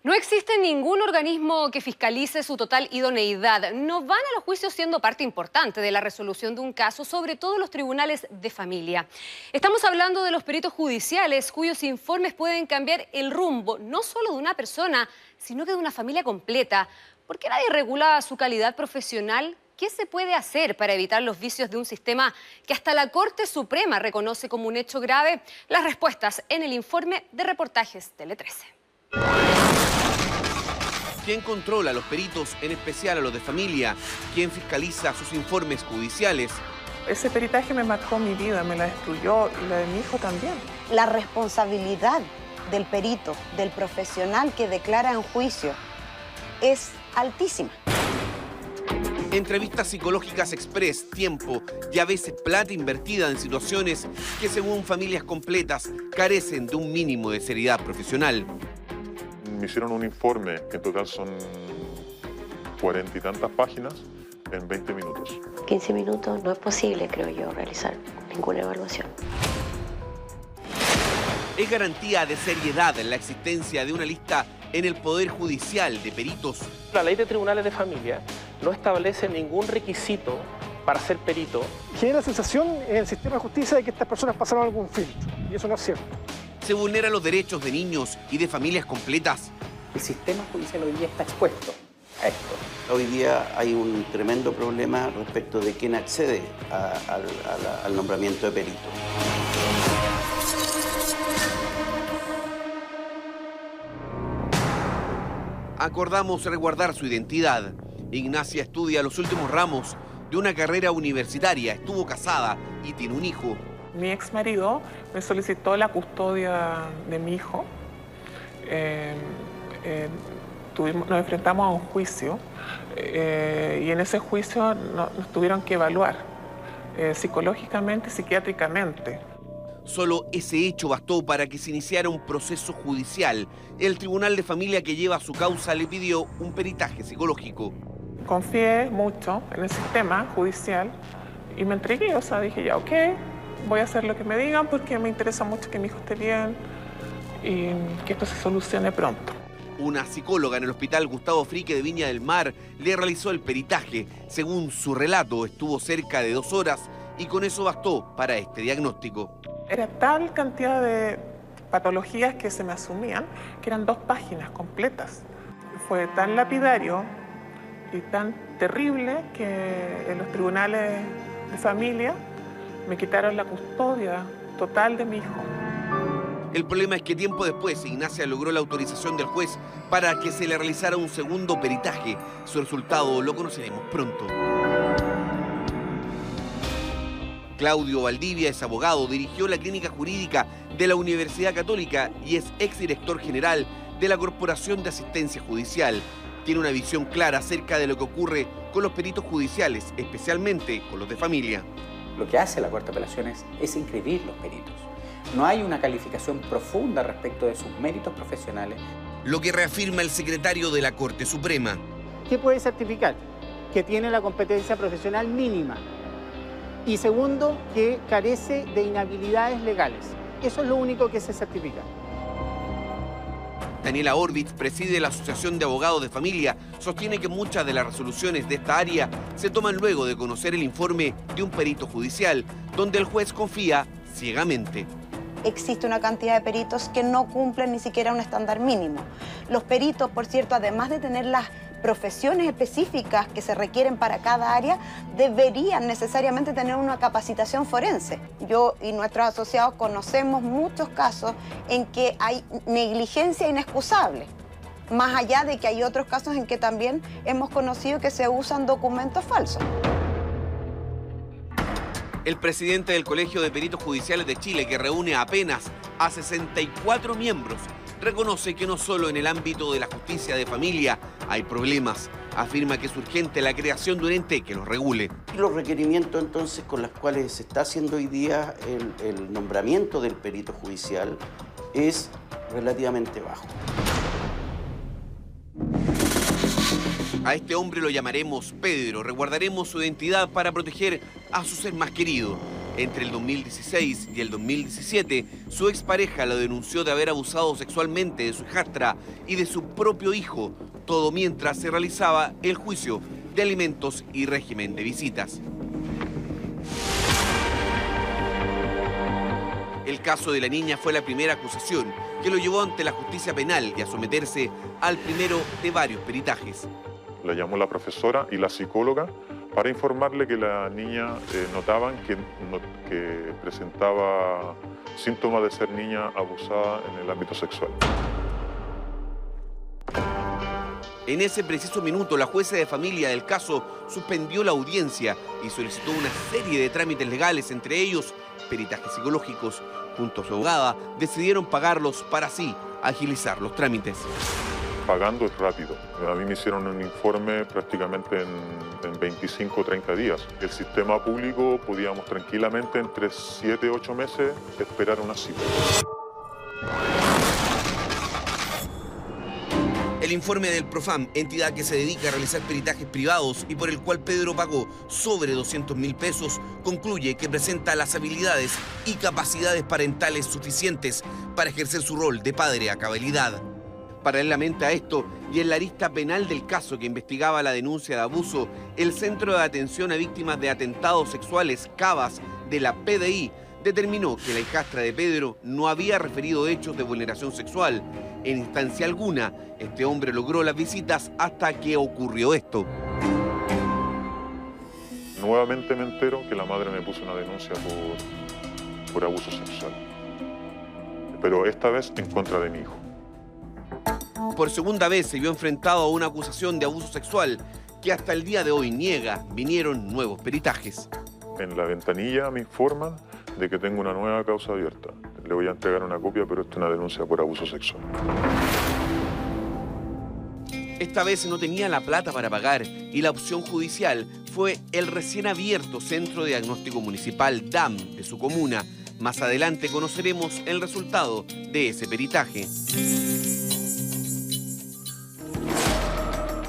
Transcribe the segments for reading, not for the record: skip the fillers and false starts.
No existe ningún organismo que fiscalice su total idoneidad. No van a los juicios siendo parte importante de la resolución de un caso, sobre todo los tribunales de familia. Estamos hablando de los peritos judiciales, cuyos informes pueden cambiar el rumbo, no solo de una persona, sino que de una familia completa. ¿Por qué nadie regula su calidad profesional? ¿Qué se puede hacer para evitar los vicios de un sistema que hasta la Corte Suprema reconoce como un hecho grave? Las respuestas en el informe de Reportajes Tele 13. ¿Quién controla a los peritos, en especial a los de familia? ¿Quién fiscaliza sus informes judiciales? Ese peritaje me marcó mi vida, me la destruyó y la de mi hijo también. La responsabilidad del perito, del profesional que declara en juicio, es altísima. Entrevistas psicológicas express, tiempo y a veces plata invertida en situaciones que, según familias completas, carecen de un mínimo de seriedad profesional. Me hicieron un informe que en total son 40 y tantas páginas en 20 minutos. 15 minutos no es posible, creo yo, realizar ninguna evaluación. ¿Es garantía de seriedad la existencia de una lista en el Poder Judicial de peritos? La ley de tribunales de familia no establece ningún requisito para ser perito. Genera la sensación en el sistema de justicia de que estas personas pasaron algún filtro, y eso no es cierto. ¿Se vulneran los derechos de niños y de familias completas? El sistema judicial hoy día está expuesto a esto. Hoy día hay un tremendo problema respecto de quién accede al nombramiento de perito. Acordamos resguardar su identidad. Ignacia estudia los últimos ramos de una carrera universitaria, estuvo casada y tiene un hijo. Mi ex marido me solicitó la custodia de mi hijo. Nos enfrentamos a un juicio y en ese juicio nos tuvieron que evaluar psicológicamente y psiquiátricamente. Solo ese hecho bastó para que se iniciara un proceso judicial. El Tribunal de Familia que lleva su causa le pidió un peritaje psicológico. Confié mucho en el sistema judicial y me entregué, o sea, dije ya, ok, voy a hacer lo que me digan porque me interesa mucho que mi hijo esté bien y que esto se solucione pronto. Una psicóloga en el Hospital Gustavo Frique de Viña del Mar le realizó el peritaje. Según su relato, estuvo cerca de 2 horas y con eso bastó para este diagnóstico. Era tal cantidad de patologías que se me asumían que eran 2 páginas completas. Fue tan lapidario y tan terrible que en los tribunales de familia me quitaron la custodia total de mi hijo. El problema es que tiempo después Ignacia logró la autorización del juez para que se le realizara un segundo peritaje. Su resultado lo conoceremos pronto. Claudio Valdivia es abogado, dirigió la clínica jurídica de la Universidad Católica y es exdirector general de la Corporación de Asistencia Judicial. Tiene una visión clara acerca de lo que ocurre con los peritos judiciales, especialmente con los de familia. Lo que hace la Corte de Apelaciones es inscribir los peritos. No hay una calificación profunda respecto de sus méritos profesionales. Lo que reafirma el secretario de la Corte Suprema. ¿Qué puede certificar? Que tiene la competencia profesional mínima. Y segundo, que carece de inhabilidades legales. Eso es lo único que se certifica. Daniela Orbitz preside la Asociación de Abogados de Familia. Sostiene que muchas de las resoluciones de esta área se toman luego de conocer el informe de un perito judicial, donde el juez confía ciegamente. Existe una cantidad de peritos que no cumplen ni siquiera un estándar mínimo. Los peritos, por cierto, además de tener las profesiones específicas que se requieren para cada área, deberían necesariamente tener una capacitación forense. Yo y nuestros asociados conocemos muchos casos en que hay negligencia inexcusable, más allá de que hay otros casos en que también hemos conocido que se usan documentos falsos. El presidente del Colegio de Peritos Judiciales de Chile, que reúne apenas a 64 miembros, reconoce que no solo en el ámbito de la justicia de familia hay problemas. Afirma que es urgente la creación de un ente que los regule. Los requerimientos entonces con los cuales se está haciendo hoy día el nombramiento del perito judicial es relativamente bajo. A este hombre lo llamaremos Pedro. Resguardaremos su identidad para proteger a su ser más querido. Entre el 2016 y el 2017, su expareja lo denunció de haber abusado sexualmente de su hijastra y de su propio hijo, todo mientras se realizaba el juicio de alimentos y régimen de visitas. El caso de la niña fue la primera acusación que lo llevó ante la justicia penal y a someterse al primero de varios peritajes. La llamó la profesora y la psicóloga para informarle que la niña notaban que presentaba síntomas de ser niña abusada en el ámbito sexual. En ese preciso minuto, la jueza de familia del caso suspendió la audiencia y solicitó una serie de trámites legales, entre ellos peritajes psicológicos. Junto a su abogada, decidieron pagarlos para así agilizar los trámites. Pagando es rápido. A mí me hicieron un informe prácticamente en 25 o 30 días. El sistema público podíamos tranquilamente entre 7 o 8 meses esperar una cita. El informe del Profam, entidad que se dedica a realizar peritajes privados y por el cual Pedro pagó sobre 200.000 pesos, concluye que presenta las habilidades y capacidades parentales suficientes para ejercer su rol de padre a cabalidad. Paralelamente a esto, y en la arista penal del caso que investigaba la denuncia de abuso, el Centro de Atención a Víctimas de Atentados Sexuales, CAVAS, de la PDI, determinó que la hijastra de Pedro no había referido hechos de vulneración sexual. En instancia alguna, este hombre logró las visitas hasta que ocurrió esto. Nuevamente me entero que la madre me puso una denuncia por abuso sexual, pero esta vez en contra de mi hijo. Por segunda vez se vio enfrentado a una acusación de abuso sexual que hasta el día de hoy niega. Vinieron nuevos peritajes. En la ventanilla me informan de que tengo una nueva causa abierta. Le voy a entregar una copia, pero esta es una denuncia por abuso sexual. Esta vez no tenía la plata para pagar y la opción judicial fue el recién abierto Centro de Diagnóstico Municipal DAM de su comuna. Más adelante conoceremos el resultado de ese peritaje.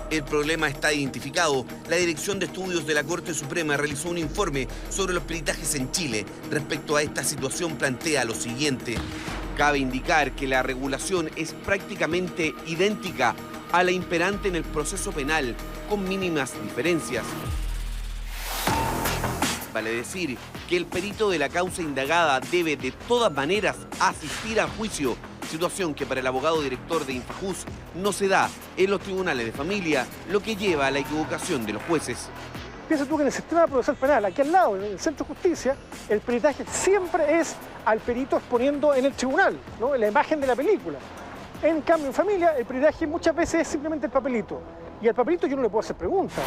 El problema está identificado. La Dirección de Estudios de la Corte Suprema realizó un informe sobre los peritajes en Chile. Respecto a esta situación plantea lo siguiente. Cabe indicar que la regulación es prácticamente idéntica a la imperante en el proceso penal, con mínimas diferencias. Vale decir que el perito de la causa indagada debe de todas maneras asistir al juicio, situación que para el abogado director de Infajus no se da en los tribunales de familia, lo que lleva a la equivocación de los jueces. Piensa tú que en el sistema procesal penal, aquí al lado, en el Centro de Justicia, el peritaje siempre es al perito exponiendo en el tribunal, ¿no? En la imagen de la película. En cambio, en familia, el peritaje muchas veces es simplemente el papelito. Y al papelito yo no le puedo hacer preguntas.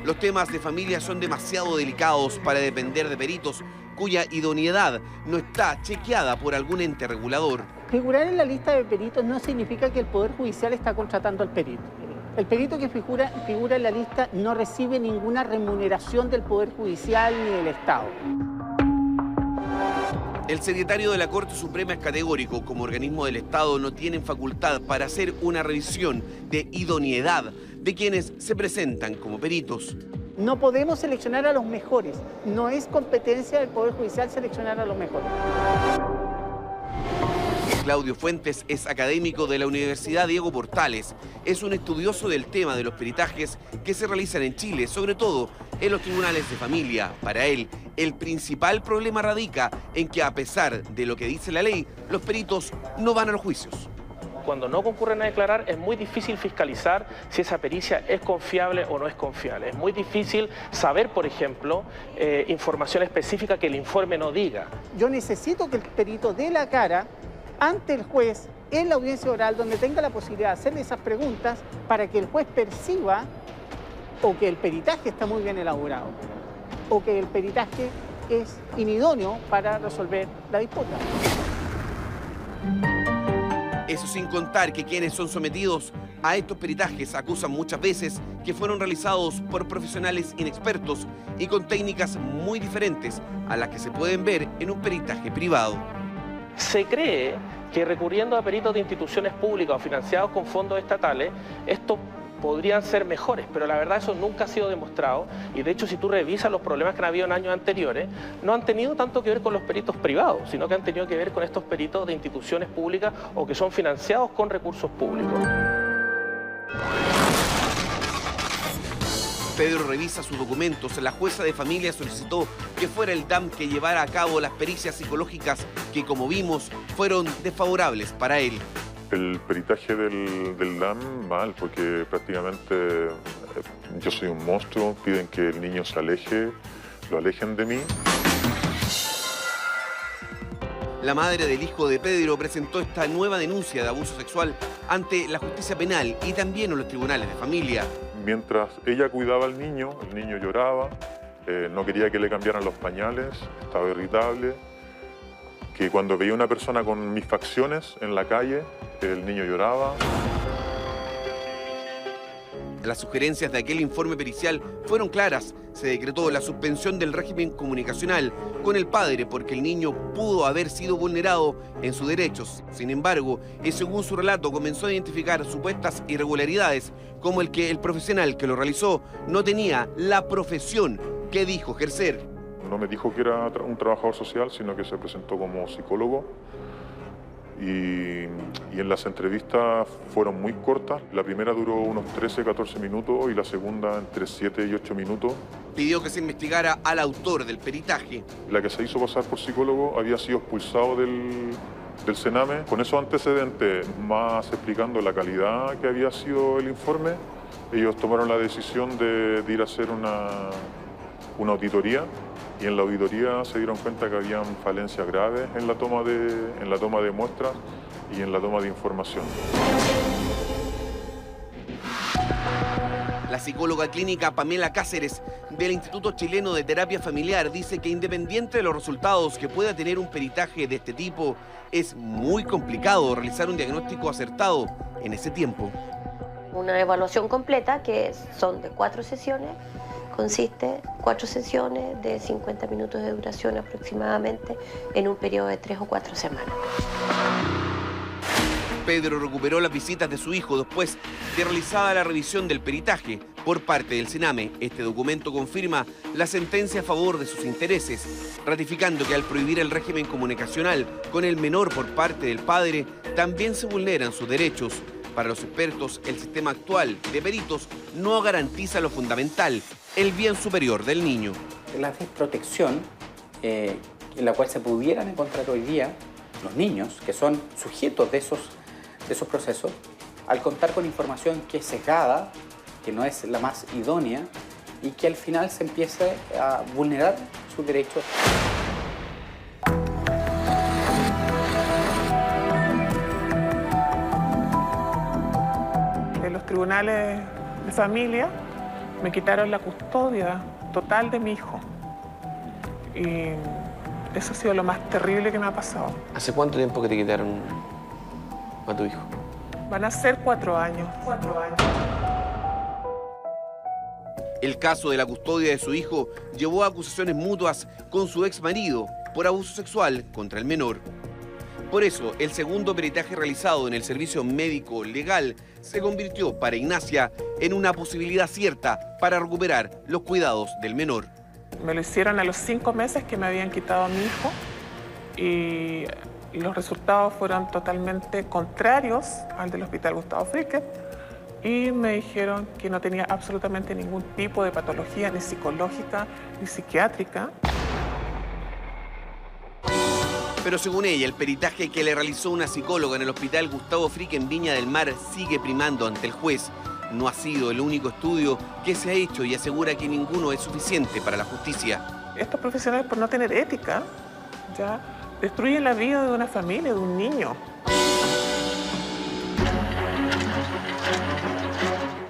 Los temas de familia son demasiado delicados para depender de peritos cuya idoneidad no está chequeada por algún ente regulador. Figurar en la lista de peritos no significa que el Poder Judicial está contratando al perito. El perito que figura en la lista no recibe ninguna remuneración del Poder Judicial ni del Estado. El secretario de la Corte Suprema es categórico. Como organismo del Estado no tienen facultad para hacer una revisión de idoneidad de quienes se presentan como peritos. No podemos seleccionar a los mejores. No es competencia del Poder Judicial seleccionar a los mejores. Claudio Fuentes es académico de la Universidad Diego Portales. Es un estudioso del tema de los peritajes que se realizan en Chile, sobre todo en los tribunales de familia. Para él, el principal problema radica en que, a pesar de lo que dice la ley, los peritos no van a los juicios. Cuando no concurren a declarar es muy difícil fiscalizar si esa pericia es confiable o no es confiable. Es muy difícil saber, por ejemplo, información específica que el informe no diga. Yo necesito que el perito dé la cara ante el juez en la audiencia oral, donde tenga la posibilidad de hacerle esas preguntas para que el juez perciba o que el peritaje está muy bien elaborado o que el peritaje es inidóneo para resolver la disputa. Eso sin contar que quienes son sometidos a estos peritajes acusan muchas veces que fueron realizados por profesionales inexpertos y con técnicas muy diferentes a las que se pueden ver en un peritaje privado. Se cree que recurriendo a peritos de instituciones públicas o financiados con fondos estatales, esto podrían ser mejores, pero la verdad eso nunca ha sido demostrado y de hecho si tú revisas los problemas que han habido en años anteriores, no han tenido tanto que ver con los peritos privados, sino que han tenido que ver con estos peritos de instituciones públicas o que son financiados con recursos públicos. Pedro revisa sus documentos. La jueza de familia solicitó que fuera el DAM que llevara a cabo las pericias psicológicas que, como vimos, fueron desfavorables para él. El peritaje del DAM, mal, porque prácticamente yo soy un monstruo, piden que el niño se aleje, lo alejen de mí. La madre del hijo de Pedro presentó esta nueva denuncia de abuso sexual ante la justicia penal y también en los tribunales de familia. Mientras ella cuidaba al niño, el niño lloraba, no quería que le cambiaran los pañales, estaba irritable, que cuando veía una persona con mis facciones en la calle, el niño lloraba. Las sugerencias de aquel informe pericial fueron claras. Se decretó la suspensión del régimen comunicacional con el padre porque el niño pudo haber sido vulnerado en sus derechos. Sin embargo, según su relato, comenzó a identificar supuestas irregularidades, como el que el profesional que lo realizó no tenía la profesión que dijo ejercer. No me dijo que era un trabajador social, sino que se presentó como psicólogo. Y en las entrevistas fueron muy cortas. La primera duró unos 13-14 minutos y la segunda entre 7 y 8 minutos. Pidió que se investigara al autor del peritaje. La que se hizo pasar por psicólogo había sido expulsado del Sename. Con esos antecedentes, más explicando la calidad que había sido el informe, ellos tomaron la decisión de ir a hacer una auditoría. Y en la auditoría se dieron cuenta que habían falencias graves en la toma de muestras y en la toma de información. La psicóloga clínica Pamela Cáceres del Instituto Chileno de Terapia Familiar dice que independiente de los resultados que pueda tener un peritaje de este tipo, es muy complicado realizar un diagnóstico acertado en ese tiempo. Una evaluación completa, que son de 4 sesiones, consiste 4 sesiones de 50 minutos de duración aproximadamente en un periodo de 3 o 4 semanas. Pedro recuperó las visitas de su hijo después de realizada la revisión del peritaje por parte del Sename. Este documento confirma la sentencia a favor de sus intereses, ratificando que al prohibir el régimen comunicacional con el menor por parte del padre, también se vulneran sus derechos. Para los expertos, el sistema actual de peritos no garantiza lo fundamental, el bien superior del niño. La desprotección en la cual se pudieran encontrar hoy día los niños, que son sujetos de esos procesos, al contar con información que es sesgada, que no es la más idónea y que al final se empiece a vulnerar sus derechos. En los tribunales de familia me quitaron la custodia total de mi hijo. Y eso ha sido lo más terrible que me ha pasado. ¿Hace cuánto tiempo que te quitaron a tu hijo? Van a ser 4 años. 4 años. El caso de la custodia de su hijo llevó a acusaciones mutuas con su ex marido por abuso sexual contra el menor. Por eso, el segundo peritaje realizado en el servicio médico legal se convirtió para Ignacia en una posibilidad cierta para recuperar los cuidados del menor. Me lo hicieron a los 5 meses que me habían quitado a mi hijo y los resultados fueron totalmente contrarios al del Hospital Gustavo Fricke y me dijeron que no tenía absolutamente ningún tipo de patología, ni psicológica, ni psiquiátrica. Pero según ella, el peritaje que le realizó una psicóloga en el Hospital Gustavo Fricke en Viña del Mar sigue primando ante el juez. No ha sido el único estudio que se ha hecho y asegura que ninguno es suficiente para la justicia. Estos profesionales, por no tener ética, ya destruyen la vida de una familia, de un niño.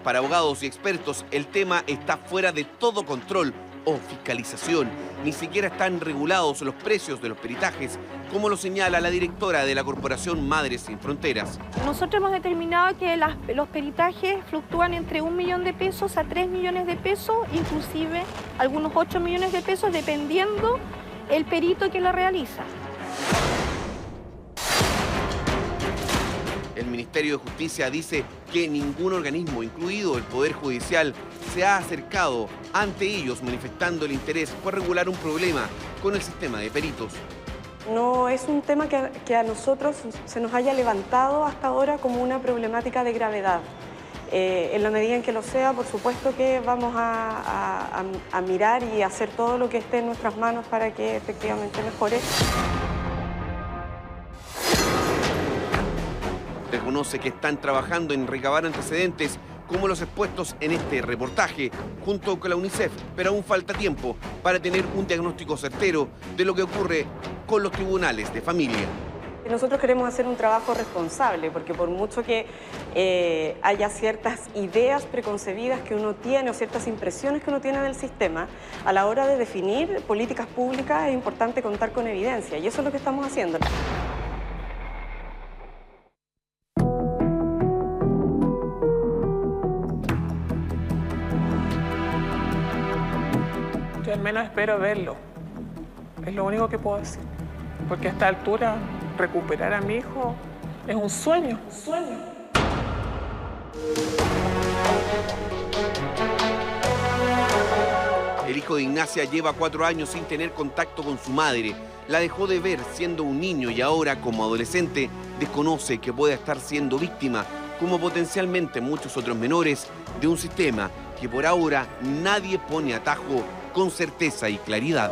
Para abogados y expertos, el tema está fuera de todo control o fiscalización. Ni siquiera están regulados los precios de los peritajes, como lo señala la directora de la Corporación Madres Sin Fronteras. Nosotros hemos determinado que los peritajes fluctúan entre 1 millón de pesos a 3 millones de pesos, inclusive algunos 8 millones de pesos, dependiendo el perito que lo realiza. El Ministerio de Justicia dice que ningún organismo, incluido el Poder Judicial, se ha acercado ante ellos manifestando el interés por regular un problema con el sistema de peritos. No es un tema que a nosotros se nos haya levantado hasta ahora como una problemática de gravedad. En la medida en que lo sea, por supuesto que vamos a mirar y hacer todo lo que esté en nuestras manos para que efectivamente mejore. Reconoce que están trabajando en recabar antecedentes como los expuestos en este reportaje, junto con la UNICEF, pero aún falta tiempo para tener un diagnóstico certero de lo que ocurre con los tribunales de familia. Nosotros queremos hacer un trabajo responsable, porque por mucho que haya ciertas ideas preconcebidas que uno tiene o ciertas impresiones que uno tiene del sistema, a la hora de definir políticas públicas es importante contar con evidencia, y eso es lo que estamos haciendo. Yo al menos espero verlo. Es lo único que puedo decir. Porque a esta altura, recuperar a mi hijo es un sueño, un sueño. El hijo de Ignacia lleva 4 años sin tener contacto con su madre. La dejó de ver siendo un niño y ahora, como adolescente, desconoce que pueda estar siendo víctima, como potencialmente muchos otros menores, de un sistema que por ahora nadie pone atajo con certeza y claridad.